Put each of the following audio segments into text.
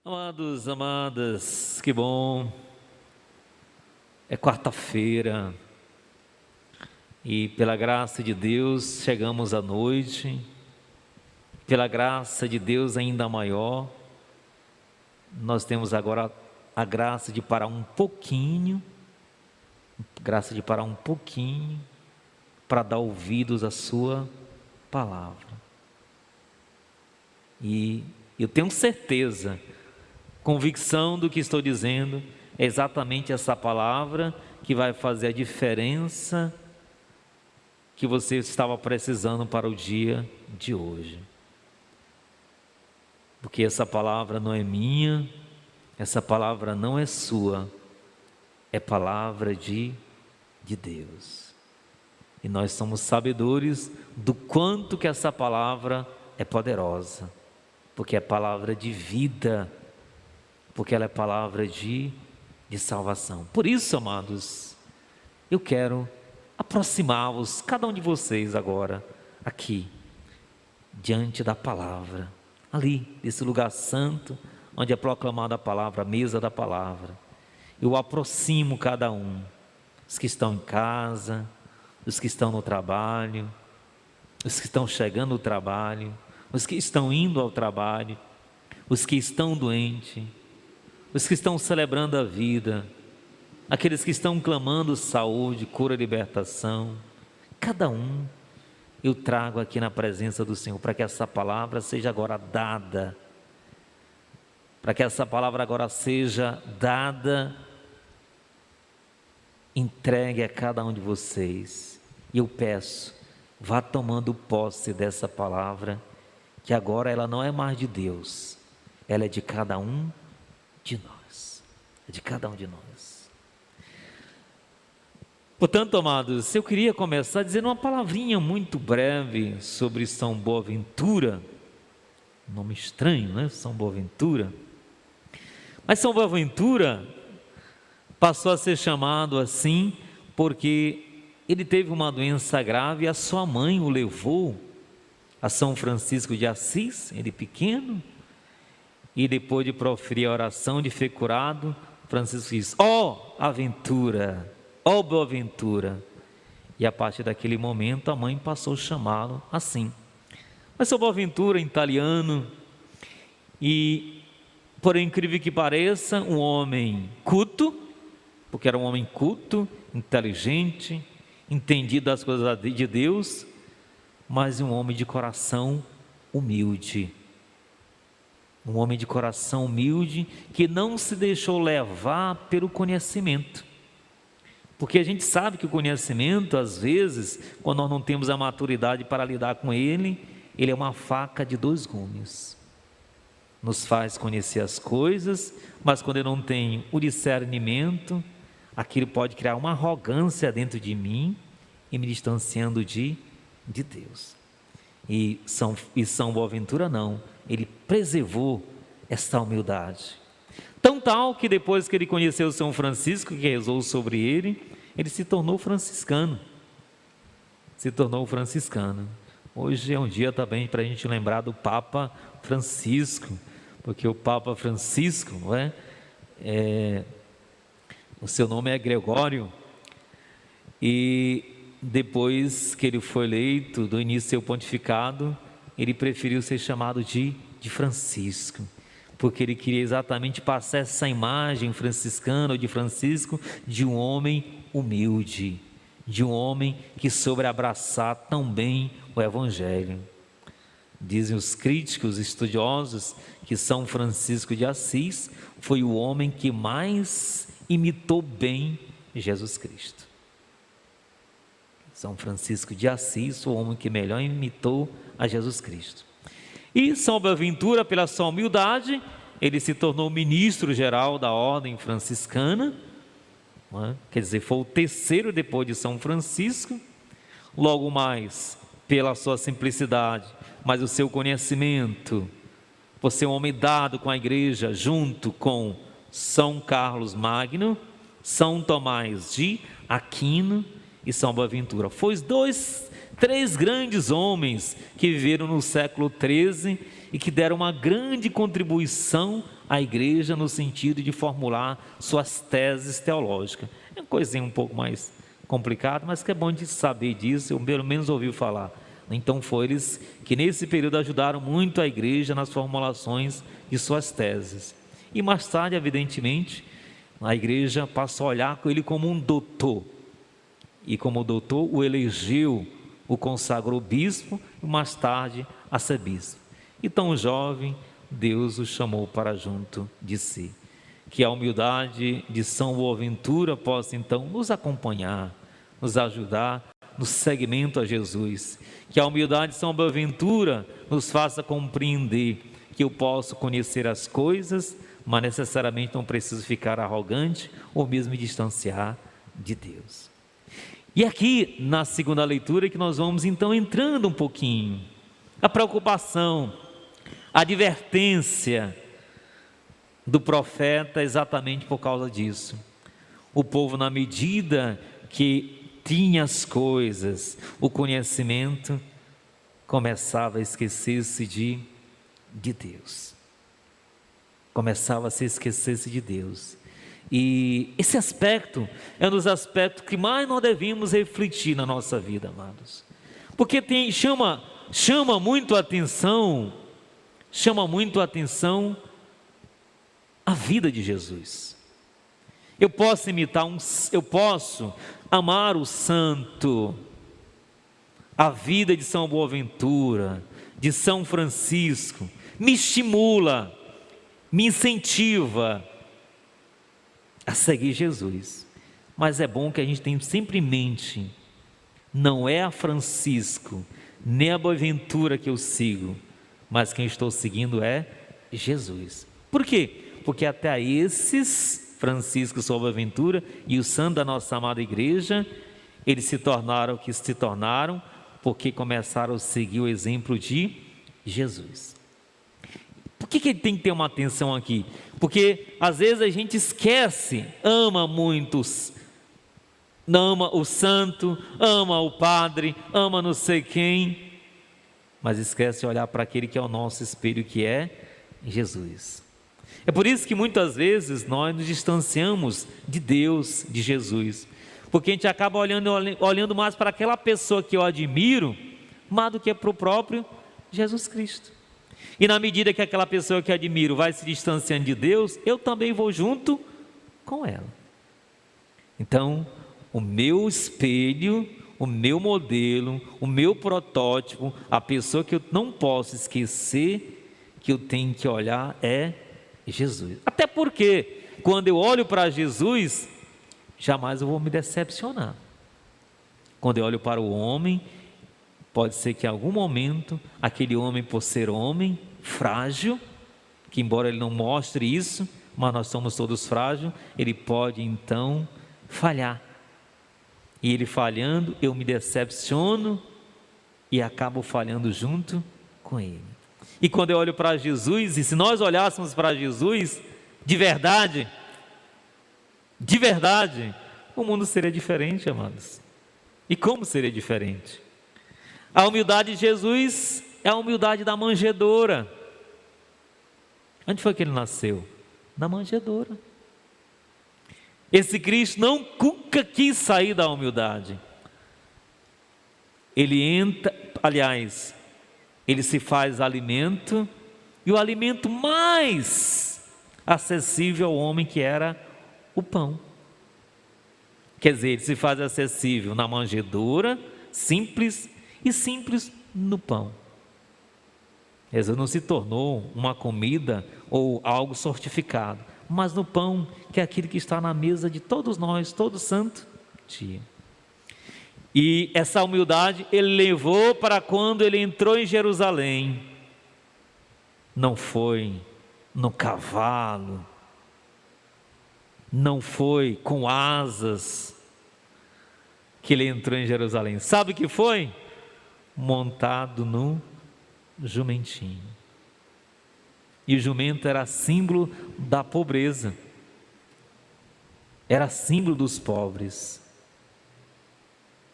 Amados, amadas, que bom, é quarta-feira e pela graça de Deus chegamos à noite, pela graça de Deus ainda maior, nós temos agora a graça de parar um pouquinho, para dar ouvidos à sua palavra. E eu tenho certeza, convicção do que estou dizendo, é exatamente essa palavra que vai fazer a diferença que você estava precisando para o dia de hoje. Porque essa palavra não é minha, essa palavra não é sua, é palavra de Deus. E nós somos sabedores do quanto que essa palavra é poderosa, porque é palavra de vida, porque ela é palavra de salvação. Por isso, amados, eu quero aproximá-los, cada um de vocês agora, aqui, diante da palavra, ali, nesse lugar santo, onde é proclamada a palavra, a mesa da palavra. Eu aproximo cada um, os que estão em casa, os que estão no trabalho, os que estão chegando ao trabalho, os que estão indo ao trabalho, os que estão doentes, os que estão celebrando a vida, aqueles que estão clamando saúde, cura, libertação, cada um eu trago aqui na presença do Senhor, para que essa palavra seja agora dada, entregue a cada um de vocês. E eu peço, vá tomando posse dessa palavra, que agora ela não é mais de Deus, ela é de cada um de nós, Portanto, amados, eu queria começar dizendo uma palavrinha muito breve sobre São Boaventura, nome estranho, né? São Boaventura. Mas São Boaventura passou a ser chamado assim porque ele teve uma doença grave e a sua mãe o levou a São Francisco de Assis, ele pequeno, e depois de proferir a oração de ser curado, Francisco diz: ó aventura, ó Boaventura. E a partir daquele momento a mãe passou a chamá-lo assim. Mas São Boaventura, em italiano, e por incrível que pareça, um homem culto, porque era um homem culto, inteligente, entendido das coisas de Deus, mas um homem de coração humilde. Um homem de coração humilde, que não se deixou levar pelo conhecimento. Porque a gente sabe que o conhecimento, às vezes, quando nós não temos a maturidade para lidar com ele, ele é uma faca de dois gumes. Nos faz conhecer as coisas, mas quando eu não tenho o discernimento, aquilo pode criar uma arrogância dentro de mim e me distanciando de Deus. E São Boaventura não, ele preservou essa humildade. Tão tal que depois que ele conheceu São Francisco, que rezou sobre ele, ele se tornou franciscano. Hoje é um dia também para a gente lembrar do Papa Francisco, porque o Papa Francisco, não é? O seu nome é Gregório, e depois que ele foi eleito, do início do seu pontificado, ele preferiu ser chamado de Francisco, porque ele queria exatamente passar essa imagem franciscana, ou de Francisco, de um homem humilde, de um homem que soube abraçar tão bem o Evangelho. Dizem os críticos, estudiosos, que São Francisco de Assis foi o homem que mais imitou bem Jesus Cristo. São Francisco de Assis foi o homem que melhor imitou a Jesus Cristo. E São Boaventura, pela sua humildade, ele se tornou ministro-geral da ordem franciscana, quer dizer, foi o terceiro depois de São Francisco. Logo mais, pela sua simplicidade, mas o seu conhecimento, por ser um homem dado com a igreja, junto com São Carlos Magno, São Tomás de Aquino e São Boaventura. Foi três grandes homens que viveram no século XIII e que deram uma grande contribuição a igreja no sentido de formular suas teses teológicas. É uma coisinha um pouco mais complicada, mas que é bom de saber disso, eu pelo menos ouvi falar. Então foi eles que nesse período ajudaram muito a igreja nas formulações de suas teses. E mais tarde, evidentemente, a igreja passou a olhar com ele como um doutor. E como doutor o elegeu, o consagrou bispo e mais tarde arcebispo. E tão jovem, Deus o chamou para junto de si. Que a humildade de São Boaventura possa então nos acompanhar, nos ajudar no seguimento a Jesus. Que a humildade de São Boaventura nos faça compreender que eu posso conhecer as coisas, mas necessariamente não preciso ficar arrogante ou mesmo me distanciar de Deus. E aqui na segunda leitura que nós vamos então entrando um pouquinho, a preocupação, a advertência do profeta exatamente por causa disso. O povo, na medida que tinha as coisas, o conhecimento, começava a esquecer-se de Deus. Começava a se esquecer-se de Deus. E esse aspecto é um dos aspectos que mais nós devemos refletir na nossa vida, amados. Porque chama muito a atenção a vida de Jesus. Eu posso amar o santo, a vida de São Boaventura, de São Francisco, me estimula, me incentiva a seguir Jesus. Mas é bom que a gente tenha sempre em mente, não é a Francisco, nem a Boaventura que eu sigo, mas quem estou seguindo é Jesus. Por quê? Porque até esses, Francisco, São Boaventura e o santo da nossa amada igreja, eles se tornaram o que se tornaram, porque começaram a seguir o exemplo de Jesus. Por que ele tem que ter uma atenção aqui? Porque às vezes a gente esquece, ama muitos, ama o santo, ama o padre, ama não sei quem, mas esquece de olhar para aquele que é o nosso espelho, que é Jesus. É por isso que muitas vezes nós nos distanciamos de Deus, de Jesus, porque a gente acaba olhando mais para aquela pessoa que eu admiro, mais do que para o próprio Jesus Cristo. E na medida que aquela pessoa que admiro vai se distanciando de Deus, eu também vou junto com ela. Então, o meu espelho, o meu modelo, o meu protótipo, a pessoa que eu não posso esquecer, que eu tenho que olhar é Jesus. Até porque, quando eu olho para Jesus, jamais eu vou me decepcionar. Quando eu olho para o homem, pode ser que em algum momento, aquele homem, por ser homem, frágil, que embora ele não mostre isso, mas nós somos todos frágeis, ele pode então falhar. E ele falhando, eu me decepciono e acabo falhando junto com ele. E quando eu olho para Jesus, e se nós olhássemos para Jesus, de verdade, o mundo seria diferente, amados. E como seria diferente? A humildade de Jesus é a humildade da manjedoura. Onde foi que ele nasceu? Na manjedoura. Esse Cristo nunca quis sair da humildade. Ele entra, aliás, ele se faz alimento, e o alimento mais acessível ao homem, que era o pão. Quer dizer, ele se faz acessível na manjedoura, simples no pão. Jesus não se tornou uma comida ou algo sortificado, mas no pão, que é aquilo que está na mesa de todos nós, todo santo dia. E essa humildade ele levou para quando ele entrou em Jerusalém. Não foi no cavalo, não foi com asas que ele entrou em Jerusalém. Sabe o que foi? Montado no jumentinho. E o jumento era símbolo da pobreza, era símbolo dos pobres.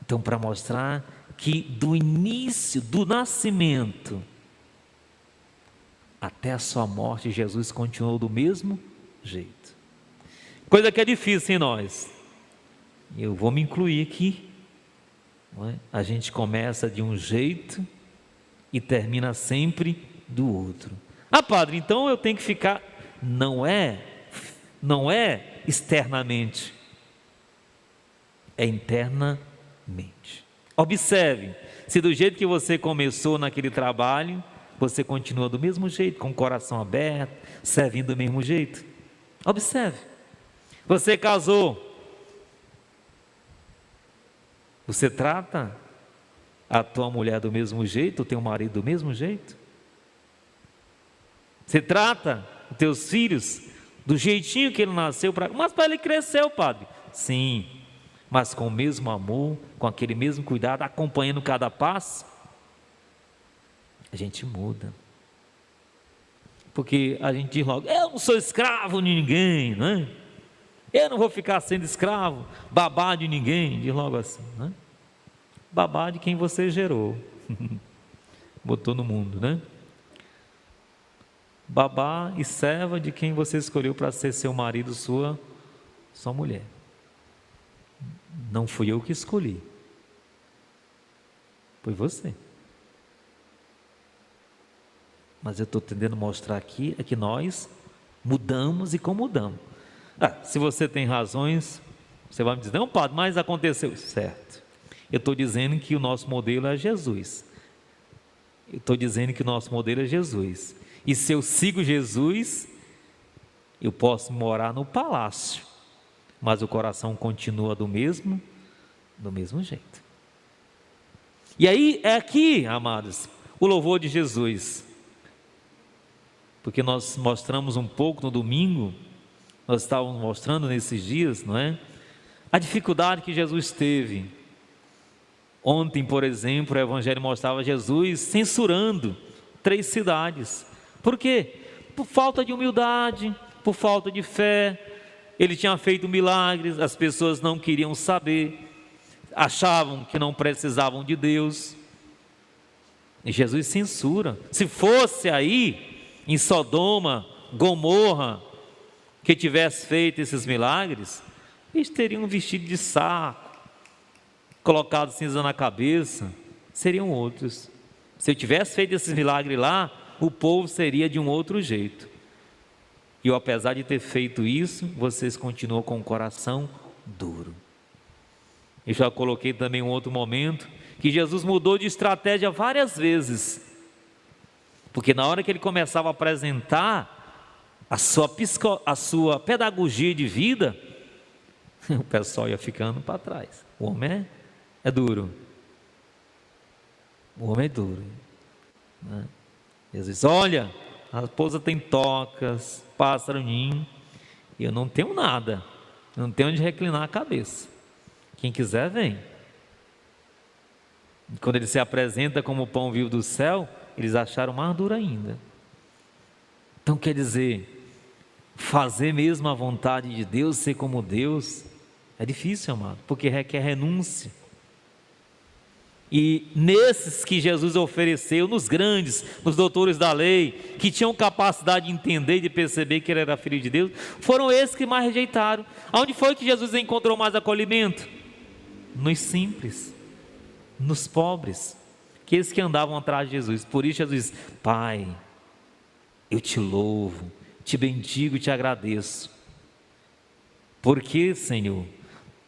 Então, para mostrar que do início, do nascimento, Até a sua morte, Jesus continuou do mesmo jeito. Coisa que é difícil em nós. Eu vou me incluir aqui. Não é? A gente começa de um jeito e termina sempre do outro. Ah, padre, então eu tenho que ficar. Não é externamente, é internamente. Observe, se do jeito que você começou naquele trabalho, você continua do mesmo jeito, com o coração aberto, servindo do mesmo jeito. Observe, você casou, você trata a tua mulher do mesmo jeito, o teu marido do mesmo jeito? Você trata os teus filhos do jeitinho que ele nasceu, mas para ele cresceu, padre. Sim, mas com o mesmo amor, com aquele mesmo cuidado, acompanhando cada passo, a gente muda. Porque a gente diz logo, eu não sou escravo de ninguém, né? Eu não vou ficar sendo escravo, babá de ninguém, diz logo assim, né? Babá de quem você gerou, botou no mundo, né? Babá e serva de quem você escolheu para ser seu marido, sua mulher. Não fui eu que escolhi, foi você. Mas eu estou tentando mostrar aqui é que nós mudamos e como mudamos. Se você tem razões, você vai me dizer, não, padre, mas aconteceu. Certo. Eu estou dizendo que o nosso modelo é Jesus. E se eu sigo Jesus, eu posso morar no palácio, mas o coração continua do mesmo jeito. E aí é aqui, amados, o louvor de Jesus. Porque nós mostramos um pouco no domingo, nós estávamos mostrando nesses dias, não é? A dificuldade que Jesus teve. Ontem, por exemplo, o Evangelho mostrava Jesus censurando 3 cidades. Por quê? Por falta de humildade, por falta de fé. Ele tinha feito milagres, as pessoas não queriam saber, achavam que não precisavam de Deus. E Jesus censura. Se fosse aí, em Sodoma, Gomorra, que tivesse feito esses milagres, eles teriam vestido de saco, colocado cinza na cabeça, seriam outros. Se eu tivesse feito esses milagres lá, o povo seria de um outro jeito. E eu, apesar de ter feito isso, vocês continuam com o coração duro. Eu já coloquei também um outro momento, que Jesus mudou de estratégia várias vezes. Porque na hora que ele começava a apresentar a sua pedagogia de vida, o pessoal ia ficando para trás. O homem é duro. O homem é duro, né? Jesus, olha, a esposa tem tocas, pássaro ninho, e eu não tenho nada, eu não tenho onde reclinar a cabeça. Quem quiser, vem. Quando ele se apresenta como o pão vivo do céu, eles acharam mais duro ainda. Então quer dizer, fazer mesmo a vontade de Deus, ser como Deus, é difícil, amado, porque requer renúncia. E nesses que Jesus ofereceu, nos grandes, nos doutores da lei, que tinham capacidade de entender e de perceber que ele era filho de Deus, foram esses que mais rejeitaram. Aonde foi que Jesus encontrou mais acolhimento? Nos simples, nos pobres, aqueles que andavam atrás de Jesus. Por isso Jesus diz, Pai, eu te louvo, te bendigo e te agradeço, porque, Senhor,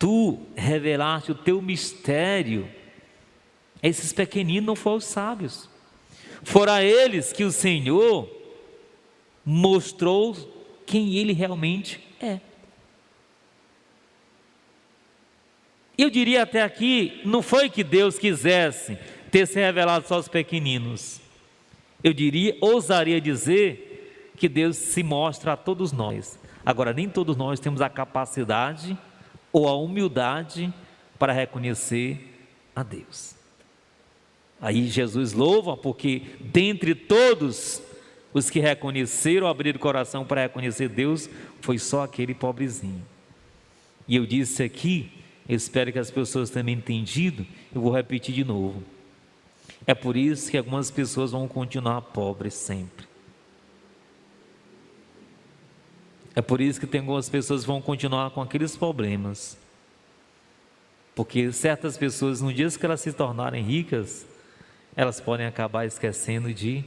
Tu revelaste o Teu mistério. Esses pequeninos não foram os sábios, foram a eles que o Senhor mostrou quem Ele realmente é. Eu diria até aqui, não foi que Deus quisesse ter se revelado só aos pequeninos. Eu ousaria dizer que Deus se mostra a todos nós. Agora, nem todos nós temos a capacidade ou a humildade para reconhecer a Deus. Aí Jesus louva, porque dentre todos os que reconheceram, abriram o coração para reconhecer Deus, foi só aquele pobrezinho. E eu disse aqui, eu espero que as pessoas tenham entendido, eu vou repetir de novo. É por isso que algumas pessoas vão continuar pobres sempre. É por isso que tem algumas pessoas que vão continuar com aqueles problemas. Porque certas pessoas, no dia que elas se tornarem ricas, elas podem acabar esquecendo de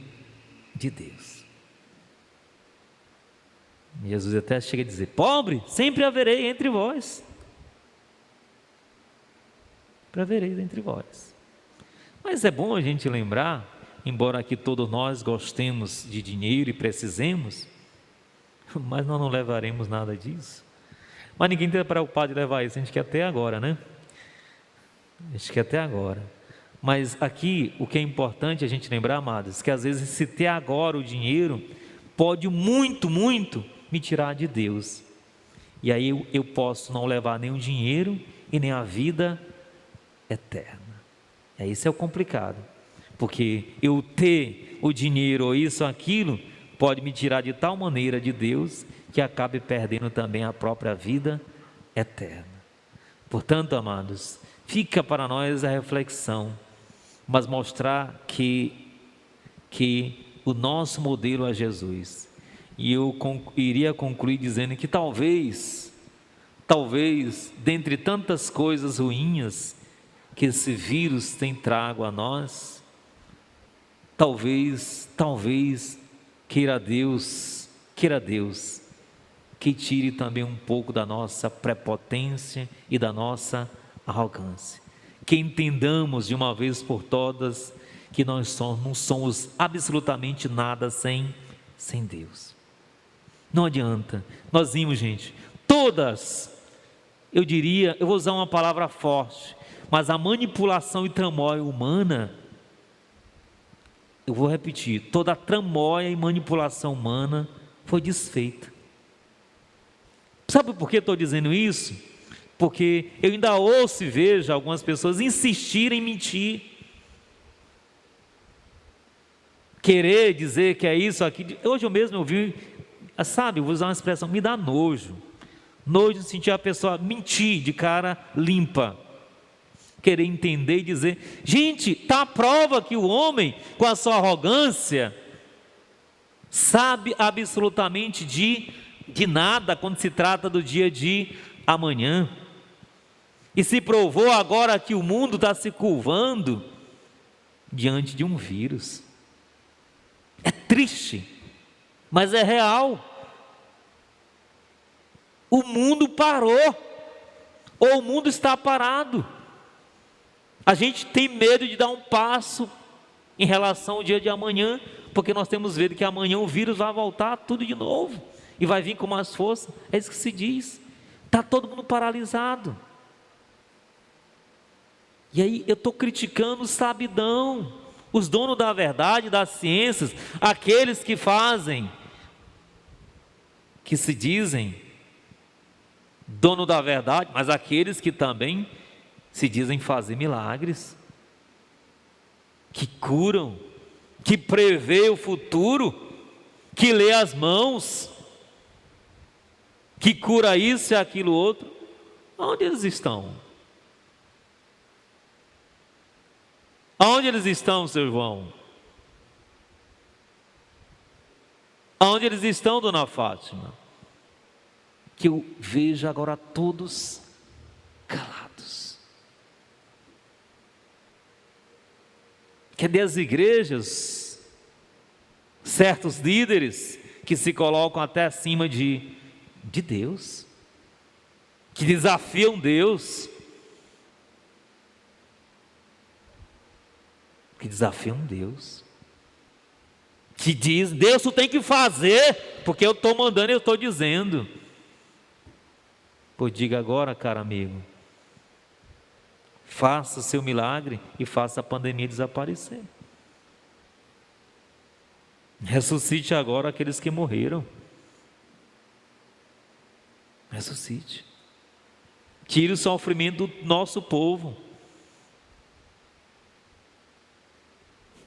Deus. Jesus até chega a dizer: pobre, sempre haverei entre vós. Sempre haverei entre vós. Mas é bom a gente lembrar, embora aqui todos nós gostemos de dinheiro e precisemos, mas nós não levaremos nada disso. Mas ninguém está preocupado de levar isso, a gente quer até agora, né? A gente quer até agora. Mas aqui o que é importante a gente lembrar, amados, que às vezes se ter agora o dinheiro pode muito me tirar de Deus. E aí eu posso não levar nem o dinheiro e nem a vida eterna. Isso é o complicado. Porque eu ter o dinheiro ou isso ou aquilo pode me tirar de tal maneira de Deus que acabe perdendo também a própria vida eterna. Portanto, amados, fica para nós a reflexão, mas mostrar que o nosso modelo é Jesus. E eu iria concluir dizendo que talvez, dentre tantas coisas ruins que esse vírus tem trago a nós, talvez queira Deus que tire também um pouco da nossa prepotência e da nossa arrogância, que entendamos de uma vez por todas que nós não somos absolutamente nada sem Deus. Não adianta, nós vimos, gente, todas, eu vou usar uma palavra forte, mas a manipulação e tramóia humana, eu vou repetir, toda a tramóia e manipulação humana foi desfeita. Sabe por que estou dizendo isso? Porque eu ainda ouço e vejo algumas pessoas insistirem em mentir, querer dizer que é isso aqui. Hoje eu mesmo ouvi, sabe, eu vou usar uma expressão, me dá nojo de sentir a pessoa mentir de cara limpa, querer entender e dizer, gente, está a prova que o homem, com a sua arrogância, sabe absolutamente de nada quando se trata do dia de amanhã, e se provou agora que o mundo está se curvando diante de um vírus. É triste, mas é real. O mundo parou, ou o mundo está parado. A gente tem medo de dar um passo em relação ao dia de amanhã, porque nós temos medo que amanhã o vírus vai voltar tudo de novo, e vai vir com mais força. É isso que se diz. Está todo mundo paralisado. E aí eu estou criticando o sabidão, os donos da verdade, das ciências, aqueles que fazem, que se dizem dono da verdade, mas aqueles que também se dizem fazer milagres, que curam, que prevê o futuro, que lê as mãos, que cura isso e aquilo outro. Onde eles estão? Aonde eles estão, seu João? Aonde eles estão, dona Fátima? Que eu vejo agora todos calados. Cadê as igrejas? Certos líderes que se colocam até acima de Deus, que desafiam Deus, que diz, Deus tu tem que fazer, porque eu estou mandando e eu estou dizendo. Pois diga agora, caro amigo, faça o seu milagre e faça a pandemia desaparecer. Ressuscite agora aqueles que morreram. Ressuscite. Tire o sofrimento do nosso povo.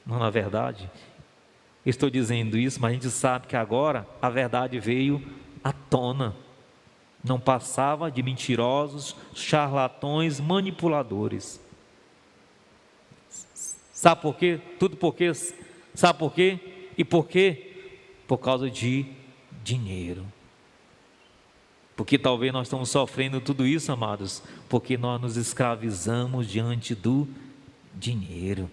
Não, na verdade, estou dizendo isso, mas a gente sabe que agora a verdade veio à tona. Não passava de mentirosos, charlatões, manipuladores. Sabe por quê? Tudo por quê? Sabe por quê? E por quê? Por causa de dinheiro. Porque talvez nós estamos sofrendo tudo isso, amados, porque nós nos escravizamos diante do dinheiro.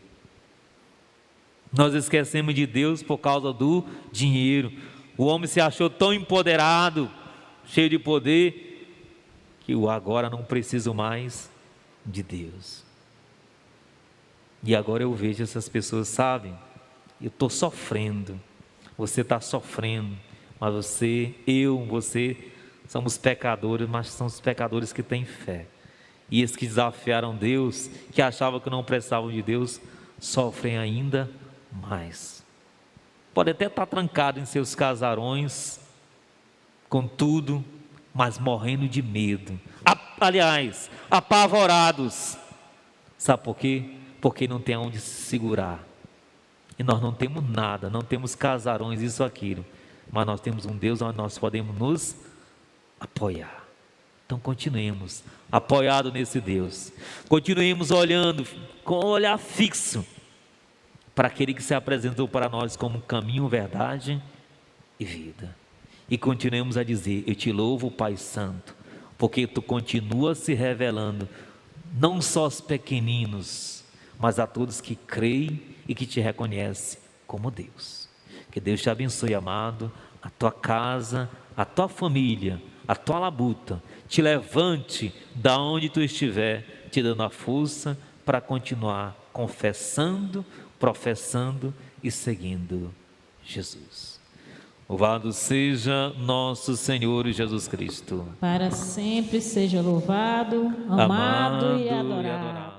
Nós esquecemos de Deus por causa do dinheiro. O homem se achou tão empoderado, cheio de poder, que o agora não preciso mais de Deus. E agora eu vejo essas pessoas, sabem? Eu estou sofrendo, você está sofrendo, mas você somos pecadores, mas somos pecadores que têm fé. E esses que desafiaram Deus, que achavam que não precisavam de Deus, sofrem ainda mais. Pode até estar trancado em seus casarões, com tudo, mas morrendo de medo. Aliás, apavorados. Sabe por quê? Porque não tem onde se segurar. E nós não temos nada, não temos casarões, isso ou aquilo. Mas nós temos um Deus onde nós podemos nos apoiar. Então continuemos apoiados nesse Deus. Continuemos olhando com um olhar fixo para aquele que se apresentou para nós como caminho, verdade e vida. E continuemos a dizer: eu te louvo, Pai Santo, porque tu continuas se revelando, não só aos pequeninos, mas a todos que creem e que te reconhecem como Deus. Que Deus te abençoe, amado, a tua casa, a tua família, a tua labuta. Te levante da onde tu estiver, te dando a força para continuar confessando, professando e seguindo Jesus. Louvado seja nosso Senhor Jesus Cristo. Para sempre seja louvado, amado e adorado.